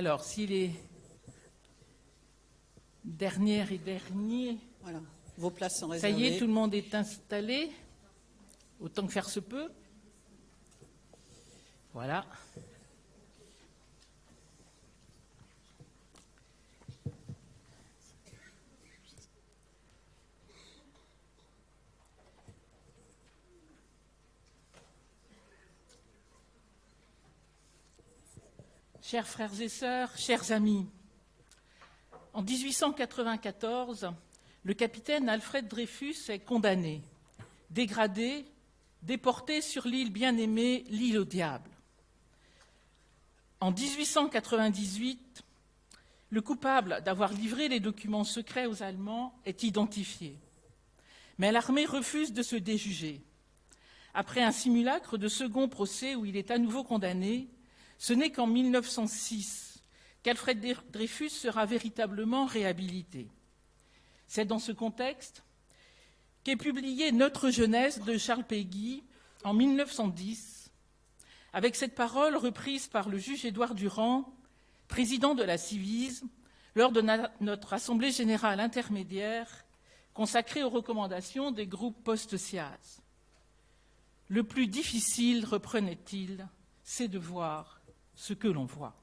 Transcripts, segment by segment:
Alors, si les dernières et derniers... Voilà, vos places sont Ça réservées. y est, tout le monde est installé, autant que faire se peut. Voilà. Chers frères et sœurs, chers amis, en 1894, le capitaine Alfred Dreyfus est condamné, dégradé, déporté sur l'île bien-aimée, l'île au diable. En 1898, le coupable d'avoir livré les documents secrets aux Allemands est identifié. Mais l'armée refuse de se déjuger. Après un simulacre de second procès où il est à nouveau condamné, ce n'est qu'en 1906 qu'Alfred Dreyfus sera véritablement réhabilité. C'est dans ce contexte qu'est publié Notre jeunesse de Charles Péguy en 1910, avec cette parole reprise par le juge Édouard Durand, président de la Civise, lors de notre Assemblée générale intermédiaire consacrée aux recommandations des groupes post-SIAZ. Le plus difficile, reprenait-il, c'est de voir ce que l'on voit.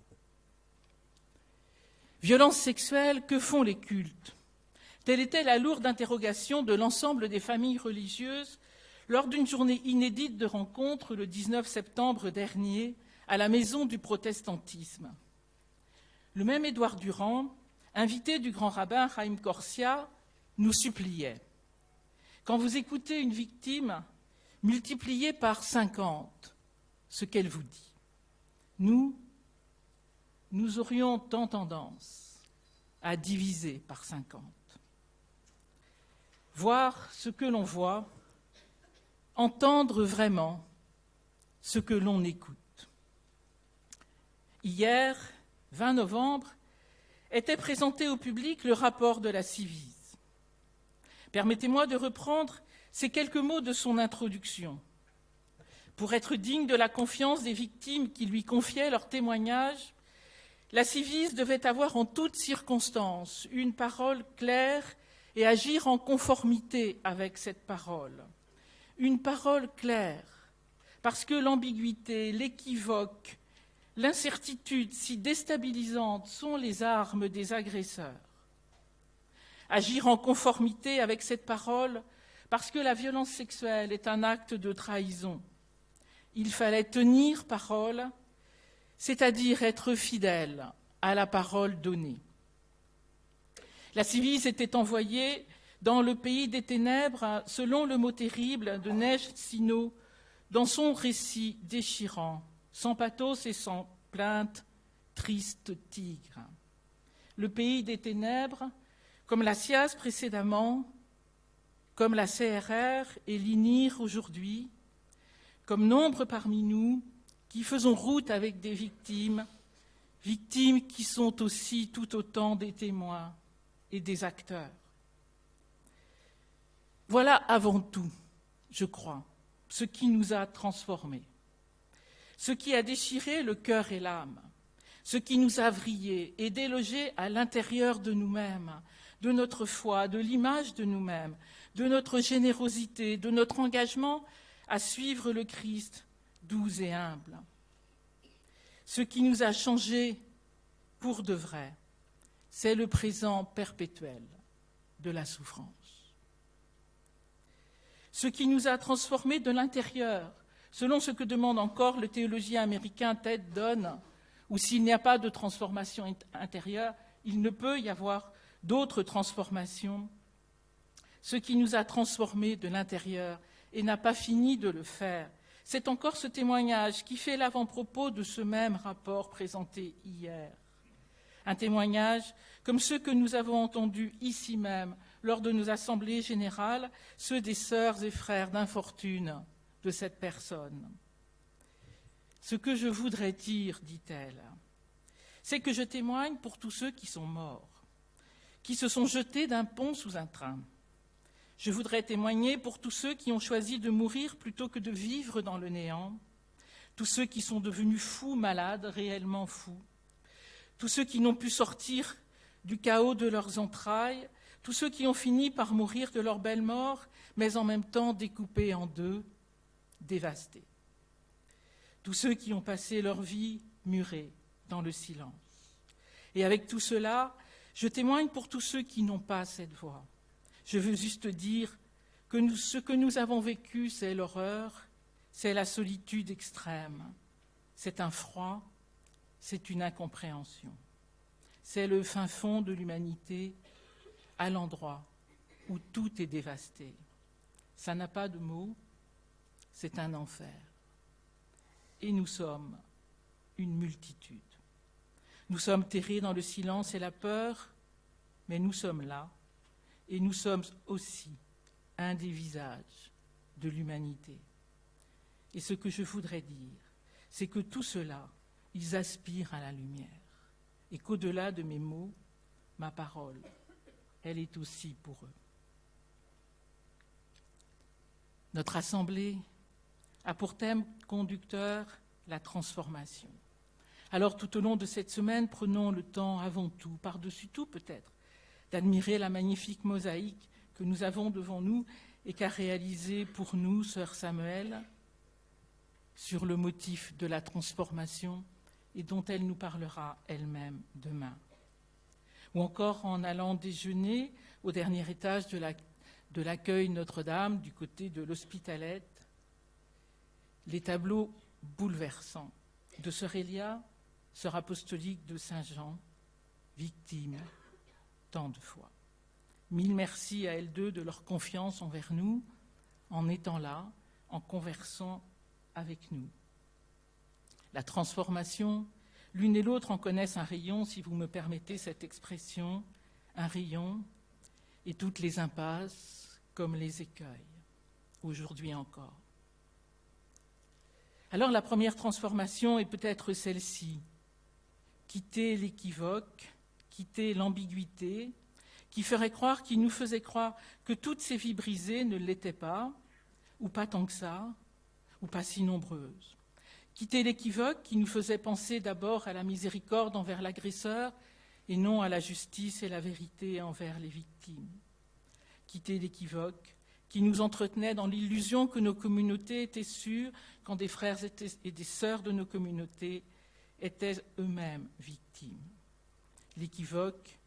Violence sexuelle, que font les cultes ? Telle était la lourde interrogation de l'ensemble des familles religieuses lors d'une journée inédite de rencontre le 19 septembre dernier à la Maison du protestantisme. Le même Édouard Durand, invité du grand rabbin Chaim Corsia, nous suppliait. Quand vous écoutez une victime, multipliez par 50 ce qu'elle vous dit. Nous aurions tant tendance à diviser par 50. Voir ce que l'on voit, entendre vraiment ce que l'on écoute. Hier, 20 novembre, était présenté au public le rapport de la Civise. Permettez-moi de reprendre ces quelques mots de son introduction. Pour être digne de la confiance des victimes qui lui confiaient leurs témoignages, la Civise devait avoir en toutes circonstances une parole claire et agir en conformité avec cette parole. Une parole claire, parce que l'ambiguïté, l'équivoque, l'incertitude si déstabilisantes sont les armes des agresseurs. Agir en conformité avec cette parole, parce que la violence sexuelle est un acte de trahison. Il fallait tenir parole, c'est-à-dire être fidèle à la parole donnée. La Civise était envoyée dans le pays des ténèbres, selon le mot terrible de Neige Sino, dans son récit déchirant, sans pathos et sans plainte, triste tigre. Le pays des ténèbres, comme la SIAZ précédemment, comme la CRR et l'INIR aujourd'hui, comme nombre parmi nous qui faisons route avec des victimes qui sont aussi tout autant des témoins et des acteurs. Voilà avant tout, je crois, ce qui nous a transformés, ce qui a déchiré le cœur et l'âme, ce qui nous a vrillés et délogés à l'intérieur de nous-mêmes, de notre foi, de l'image de nous-mêmes, de notre générosité, de notre engagement à suivre le Christ doux et humble. Ce qui nous a changés pour de vrai, c'est le présent perpétuel de la souffrance. Ce qui nous a transformés de l'intérieur, selon ce que demande encore le théologien américain Ted Donne, où s'il n'y a pas de transformation intérieure, il ne peut y avoir d'autres transformations. Ce qui nous a transformés de l'intérieur et n'a pas fini de le faire, c'est encore ce témoignage qui fait l'avant-propos de ce même rapport présenté hier. Un témoignage comme ceux que nous avons entendus ici même lors de nos assemblées générales, ceux des sœurs et frères d'infortune de cette personne. Ce que je voudrais dire, dit-elle, c'est que je témoigne pour tous ceux qui sont morts, qui se sont jetés d'un pont sous un train. Je voudrais témoigner pour tous ceux qui ont choisi de mourir plutôt que de vivre dans le néant, tous ceux qui sont devenus fous, malades, réellement fous, tous ceux qui n'ont pu sortir du chaos de leurs entrailles, tous ceux qui ont fini par mourir de leur belle mort, mais en même temps découpés en deux, dévastés. Tous ceux qui ont passé leur vie murés dans le silence. Et avec tout cela, je témoigne pour tous ceux qui n'ont pas cette voix. Je veux juste dire que ce que nous avons vécu, c'est l'horreur, c'est la solitude extrême, c'est un froid, c'est une incompréhension. C'est le fin fond de l'humanité à l'endroit où tout est dévasté. Ça n'a pas de mots, c'est un enfer. Et nous sommes une multitude. Nous sommes terrés dans le silence et la peur, mais nous sommes là, et nous sommes aussi un des visages de l'humanité. Et ce que je voudrais dire, c'est que tout cela, ils aspirent à la lumière, et qu'au-delà de mes mots, ma parole, elle est aussi pour eux. Notre assemblée a pour thème conducteur la transformation. Alors tout au long de cette semaine, prenons le temps avant tout, par-dessus tout peut-être, d'admirer la magnifique mosaïque que nous avons devant nous et qu'a réalisée pour nous sœur Samuel sur le motif de la transformation et dont elle nous parlera elle-même demain. Ou encore en allant déjeuner au dernier étage de l'accueil Notre-Dame du côté de l'Hospitalet, les tableaux bouleversants de sœur Elia, sœur apostolique de Saint-Jean, victime tant de fois. Mille merci à elles deux de leur confiance envers nous, en étant là, en conversant avec nous. La transformation, l'une et l'autre en connaissent un rayon, si vous me permettez cette expression, un rayon, et toutes les impasses comme les écueils, aujourd'hui encore. Alors la première transformation est peut-être celle-ci, quitter l'équivoque, quitter l'ambiguïté, qui nous faisait croire que toutes ces vies brisées ne l'étaient pas, ou pas tant que ça, ou pas si nombreuses. Quitter l'équivoque qui nous faisait penser d'abord à la miséricorde envers l'agresseur et non à la justice et la vérité envers les victimes. Quitter l'équivoque qui nous entretenait dans l'illusion que nos communautés étaient sûres quand des frères et des sœurs de nos communautés étaient eux-mêmes victimes. L'équivoque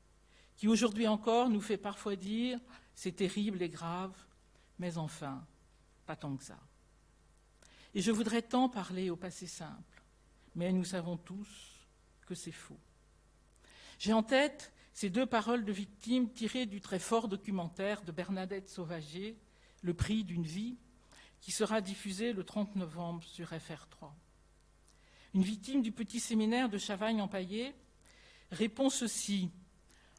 qui aujourd'hui encore nous fait parfois dire « c'est terrible et grave, mais enfin, pas tant que ça ». Et je voudrais tant parler au passé simple, mais nous savons tous que c'est faux. J'ai en tête ces deux paroles de victimes tirées du très fort documentaire de Bernadette Sauvager, Le prix d'une vie, qui sera diffusé le 30 novembre sur FR3. Une victime du petit séminaire de Chavagne-en-Paillé répond ceci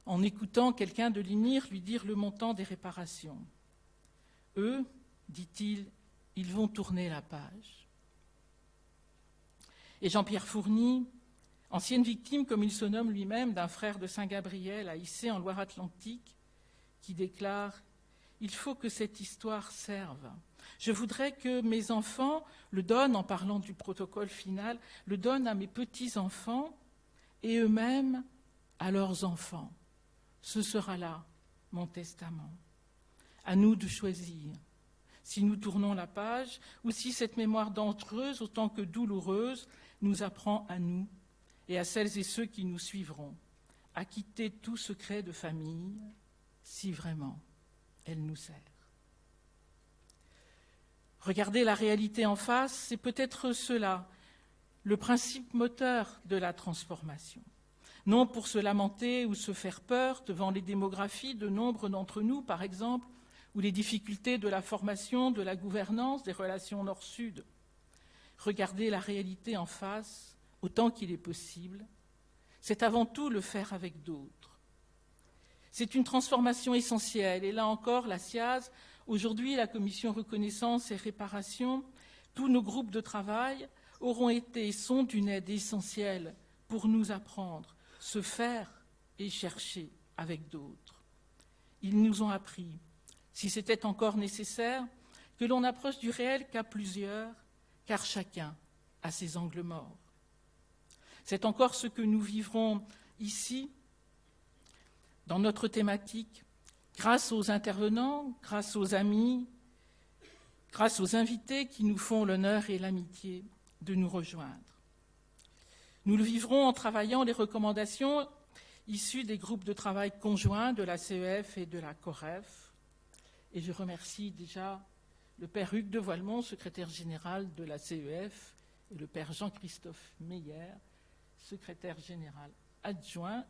en écoutant quelqu'un de l'INIR lui dire le montant des réparations. Eux, dit-il, ils vont tourner la page. Et Jean-Pierre Fourny, ancienne victime, comme il se nomme lui-même, d'un frère de Saint-Gabriel à Issé en Loire-Atlantique, qui déclare « Il faut que cette histoire serve. Je voudrais que mes enfants le donnent, en parlant du protocole final, le donnent à mes petits-enfants et eux-mêmes à leurs enfants. Ce sera là mon testament. À nous de choisir si nous tournons la page ou si cette mémoire dantreuse, autant que douloureuse, nous apprend à nous et à celles et ceux qui nous suivront à quitter tout secret de famille, si vraiment elle nous sert. Regarder la réalité en face, c'est peut-être cela, le principe moteur de la transformation. Non pour se lamenter ou se faire peur devant les démographies de nombre d'entre nous, par exemple, ou les difficultés de la formation, de la gouvernance, des relations nord-sud. Regarder la réalité en face, autant qu'il est possible, c'est avant tout le faire avec d'autres. C'est une transformation essentielle, et là encore, la SIAZ, aujourd'hui la Commission Reconnaissance et Réparation, tous nos groupes de travail auront été et sont d'une aide essentielle pour nous apprendre, se faire et chercher avec d'autres. Ils nous ont appris, si c'était encore nécessaire, que l'on approche du réel qu'à plusieurs, car chacun a ses angles morts. C'est encore ce que nous vivrons ici, dans notre thématique, grâce aux intervenants, grâce aux amis, grâce aux invités qui nous font l'honneur et l'amitié de nous rejoindre. Nous le vivrons en travaillant les recommandations issues des groupes de travail conjoints de la CEF et de la COREF. Et je remercie déjà le père Hugues de Voilemont, secrétaire général de la CEF, et le père Jean-Christophe Meyer, secrétaire général adjoint,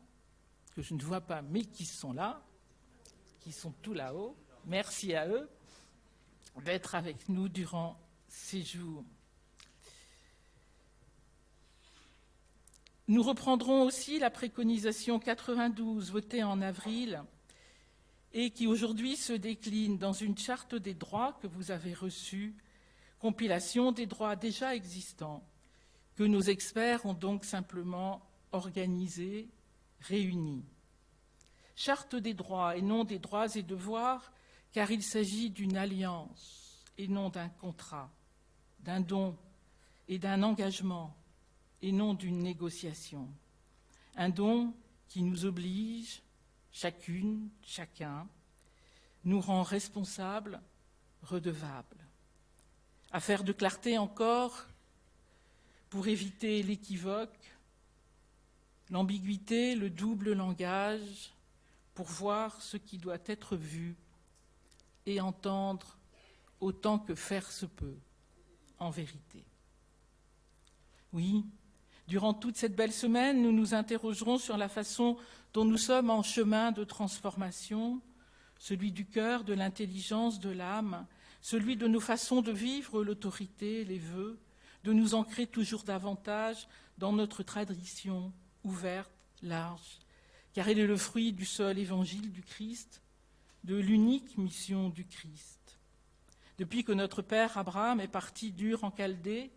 que je ne vois pas, mais qui sont là, qui sont tout là-haut. Merci à eux d'être avec nous durant ces jours. Nous reprendrons aussi la préconisation 92 votée en avril et qui aujourd'hui se décline dans une charte des droits que vous avez reçue, compilation des droits déjà existants, que nos experts ont donc simplement organisés, réunis. Charte des droits et non des droits et devoirs, car il s'agit d'une alliance et non d'un contrat, d'un don et d'un engagement et non d'une négociation. Un don qui nous oblige, chacune, chacun, nous rend responsables, redevables. Affaire de clarté encore, pour éviter l'équivoque, l'ambiguïté, le double langage, pour voir ce qui doit être vu et entendre autant que faire se peut, en vérité. Oui, durant toute cette belle semaine, nous nous interrogerons sur la façon dont nous sommes en chemin de transformation, celui du cœur, de l'intelligence, de l'âme, celui de nos façons de vivre l'autorité, les vœux, de nous ancrer toujours davantage dans notre tradition ouverte, large, car elle est le fruit du seul évangile du Christ, de l'unique mission du Christ. Depuis que notre père Abraham est parti d'Ur en Chaldée,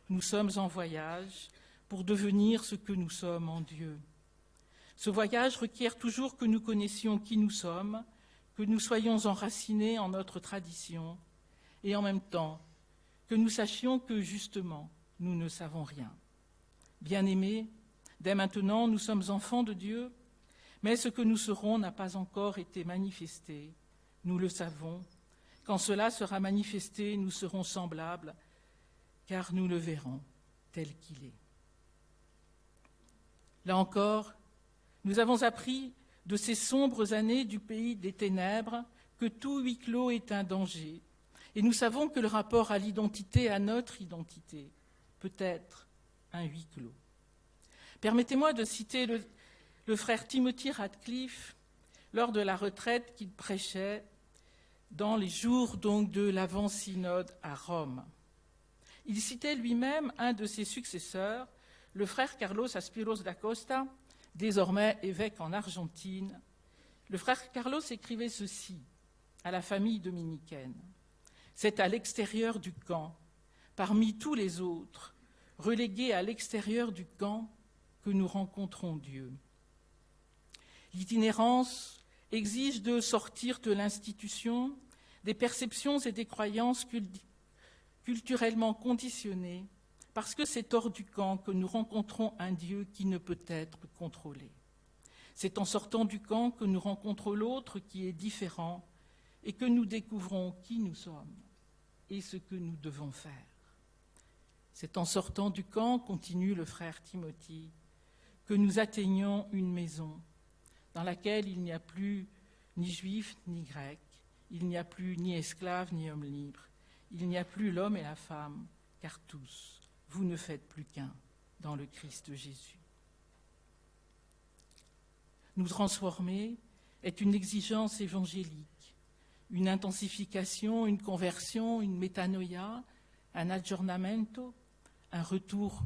nous sommes en voyage pour devenir ce que nous sommes en Dieu. Ce voyage requiert toujours que nous connaissions qui nous sommes, que nous soyons enracinés en notre tradition et en même temps que nous sachions que justement nous ne savons rien. Bien-aimés, dès maintenant nous sommes enfants de Dieu, mais ce que nous serons n'a pas encore été manifesté. Nous le savons. Quand cela sera manifesté, nous serons semblables, car nous le verrons tel qu'il est. Là encore, nous avons appris de ces sombres années du pays des ténèbres que tout huis clos est un danger. Et nous savons que le rapport à l'identité, à notre identité, peut être un huis clos. Permettez-moi de citer le frère Timothy Radcliffe lors de la retraite qu'il prêchait dans les jours donc de l'avant-synode à Rome. Il citait lui-même un de ses successeurs, le frère Carlos Aspiros da Costa, désormais évêque en Argentine. Le frère Carlos écrivait ceci à la famille dominicaine. C'est à l'extérieur du camp, parmi tous les autres, relégués à l'extérieur du camp, que nous rencontrons Dieu. L'itinérance exige de sortir de l'institution, des perceptions et des croyances culturellement conditionnées, parce que c'est hors du camp que nous rencontrons un Dieu qui ne peut être contrôlé. C'est en sortant du camp que nous rencontrons l'autre qui est différent et que nous découvrons qui nous sommes et ce que nous devons faire. C'est en sortant du camp, continue le frère Timothy, que nous atteignons une maison dans laquelle il n'y a plus ni juif ni grec, il n'y a plus ni esclave ni homme libre, il n'y a plus l'homme et la femme, car tous, vous ne faites plus qu'un dans le Christ Jésus. Nous transformer est une exigence évangélique, une intensification, une conversion, une métanoïa, un aggiornamento, un retour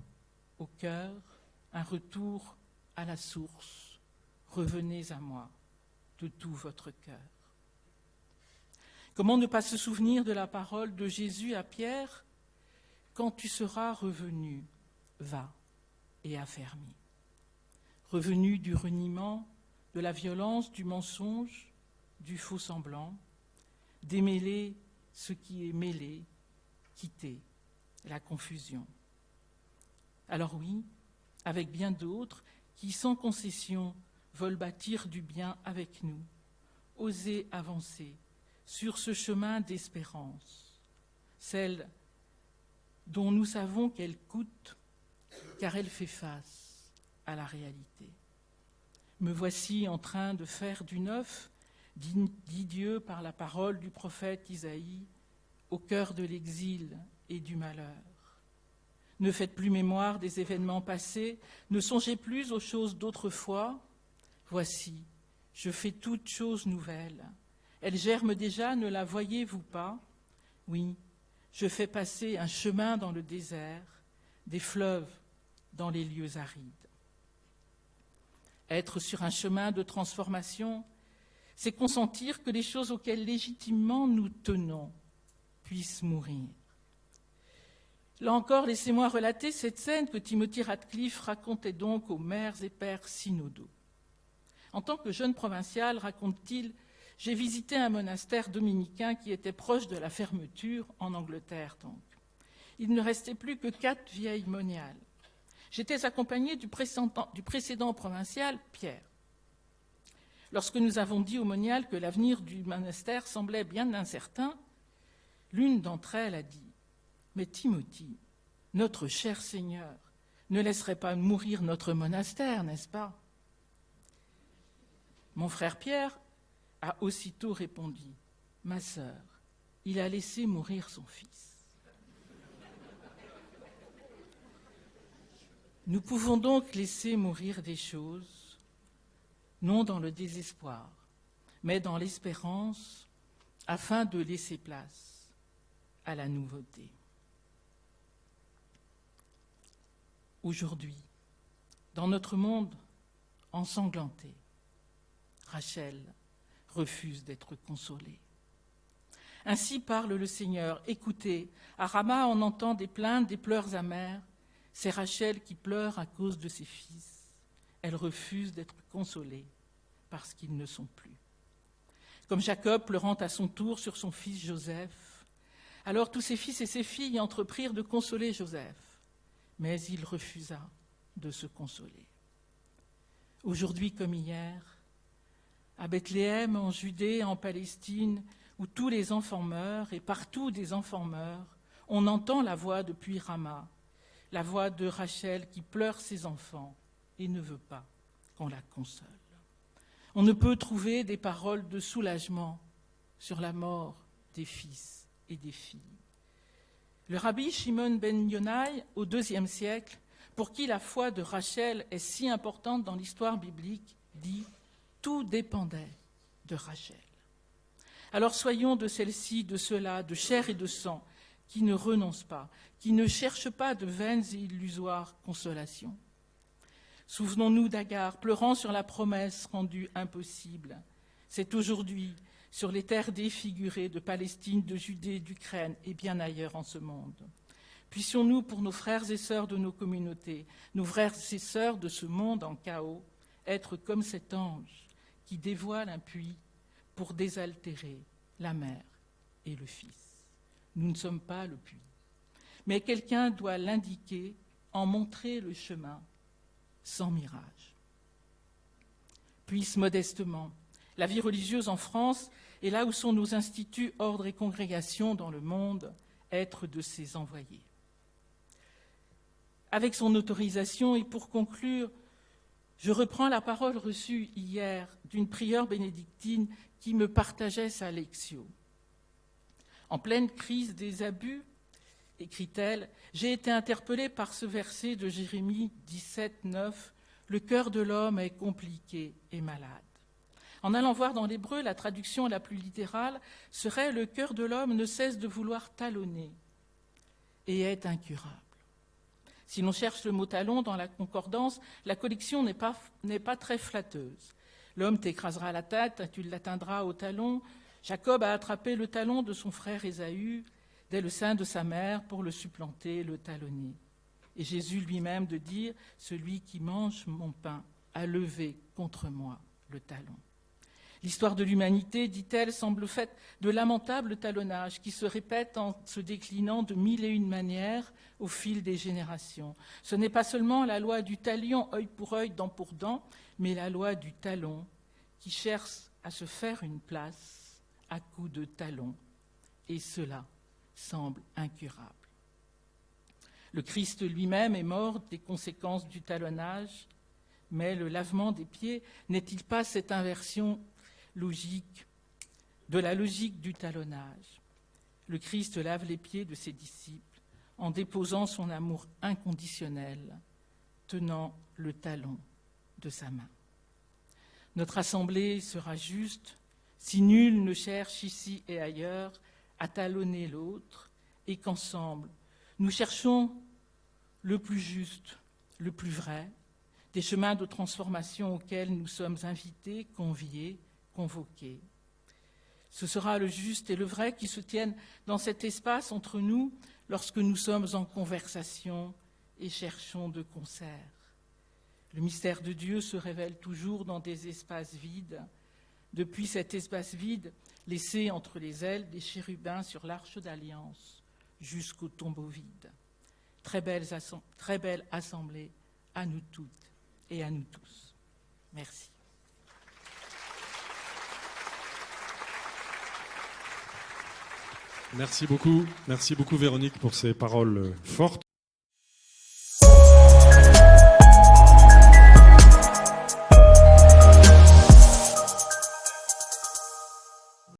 au cœur, un retour à la source. Revenez à moi de tout votre cœur. Comment ne pas se souvenir de la parole de Jésus à Pierre ? Quand tu seras revenu, va et affermis. Revenu du reniement, de la violence, du mensonge, du faux semblant, démêler ce qui est mêlé, quitter la confusion. Alors oui, avec bien d'autres qui, sans concession, veulent bâtir du bien avec nous, oser avancer sur ce chemin d'espérance, celle dont nous savons qu'elle coûte, car elle fait face à la réalité. Me voici en train de faire du neuf, dit Dieu par la parole du prophète Isaïe, au cœur de l'exil et du malheur. Ne faites plus mémoire des événements passés, ne songez plus aux choses d'autrefois. Voici, je fais toutes choses nouvelles. Elles germent déjà, ne la voyez-vous pas? Oui, je fais passer un chemin dans le désert, des fleuves dans les lieux arides. Être sur un chemin de transformation, c'est consentir que les choses auxquelles légitimement nous tenons puissent mourir. Là encore, laissez-moi relater cette scène que Timothy Radcliffe racontait donc aux mères et pères synodaux. En tant que jeune provincial, raconte-t-il, j'ai visité un monastère dominicain qui était proche de la fermeture, en Angleterre donc. Il ne restait plus que 4 vieilles moniales. J'étais accompagné du précédent provincial, Pierre. Lorsque nous avons dit aux moniales que l'avenir du monastère semblait bien incertain, l'une d'entre elles a dit « Mais Timothy, notre cher Seigneur, ne laisserait pas mourir notre monastère, n'est-ce pas ?» Mon frère Pierre a aussitôt répondu « Ma sœur, il a laissé mourir son fils. » Nous pouvons donc laisser mourir des choses, non dans le désespoir, mais dans l'espérance, afin de laisser place à la nouveauté. Aujourd'hui, dans notre monde ensanglanté, Rachel refuse d'être consolée. Ainsi parle le Seigneur. Écoutez, à Rama on entend des plaintes, des pleurs amers. C'est Rachel qui pleure à cause de ses fils. Elle refuse d'être consolée parce qu'ils ne sont plus. Comme Jacob pleurant à son tour sur son fils Joseph, alors tous ses fils et ses filles entreprirent de consoler Joseph, mais il refusa de se consoler. Aujourd'hui comme hier, à Bethléem, en Judée, en Palestine, où tous les enfants meurent et partout des enfants meurent, on entend la voix depuis Rama, la voix de Rachel qui pleure ses enfants et ne veut pas qu'on la console. On ne peut trouver des paroles de soulagement sur la mort des fils et des filles. Le rabbi Shimon ben Yonai, au IIe siècle, pour qui la foi de Rachel est si importante dans l'histoire biblique, dit « Tout dépendait de Rachel ». Alors soyons de celle-ci, de ceux-là, de chair et de sang, qui ne renoncent pas, qui ne cherchent pas de vaines et illusoires consolations. Souvenons-nous d'Agar, pleurant sur la promesse rendue impossible. C'est aujourd'hui, sur les terres défigurées de Palestine, de Judée, d'Ukraine et bien ailleurs en ce monde. Puissions-nous, pour nos frères et sœurs de nos communautés, nos frères et sœurs de ce monde en chaos, être comme cet ange qui dévoile un puits pour désaltérer la mère et le fils. Nous ne sommes pas le puits, mais quelqu'un doit l'indiquer, en montrer le chemin, sans mirage. Puisse modestement la vie religieuse en France et là où sont nos instituts, ordres et congrégations dans le monde, être de ses envoyés. Avec son autorisation et pour conclure, je reprends la parole reçue hier d'une prieure bénédictine qui me partageait sa lectio. En pleine crise des abus, écrit-elle, j'ai été interpellée par ce verset de Jérémie 17, 9, « Le cœur de l'homme est compliqué et malade ». En allant voir dans l'hébreu, la traduction la plus littérale serait « Le cœur de l'homme ne cesse de vouloir talonner et est incurable ». Si l'on cherche le mot talon dans la concordance, la collection n'est pas très flatteuse. L'homme t'écrasera la tête, tu l'atteindras au talon. Jacob a attrapé le talon de son frère Ésaü dès le sein de sa mère pour le supplanter, le talonner. Et Jésus lui-même de dire « Celui qui mange mon pain a levé contre moi le talon ». L'histoire de l'humanité, dit-elle, semble faite de lamentables talonnages qui se répètent en se déclinant de 1001 manières au fil des générations. Ce n'est pas seulement la loi du talion, œil pour œil, dent pour dent, mais la loi du talon qui cherche à se faire une place à coups de talon. Et cela semble incurable. Le Christ lui-même est mort des conséquences du talonnage, mais le lavement des pieds n'est-il pas cette inversion logique de la logique du talonnage? Le Christ lave les pieds de ses disciples en déposant son amour inconditionnel, tenant le talon de sa main. Notre assemblée sera juste si nul ne cherche ici et ailleurs à talonner l'autre et qu'ensemble, nous cherchons le plus juste, le plus vrai, des chemins de transformation auxquels nous sommes invités, conviés, convoqués. Ce sera le juste et le vrai qui se tiennent dans cet espace entre nous lorsque nous sommes en conversation et cherchons de concert. Le mystère de Dieu se révèle toujours dans des espaces vides. Depuis cet espace vide, laissé entre les ailes des chérubins sur l'arche d'alliance, jusqu'au tombeau vide. Très belle assemblée à nous toutes et à nous tous. Merci. Merci beaucoup Véronique pour ces paroles fortes.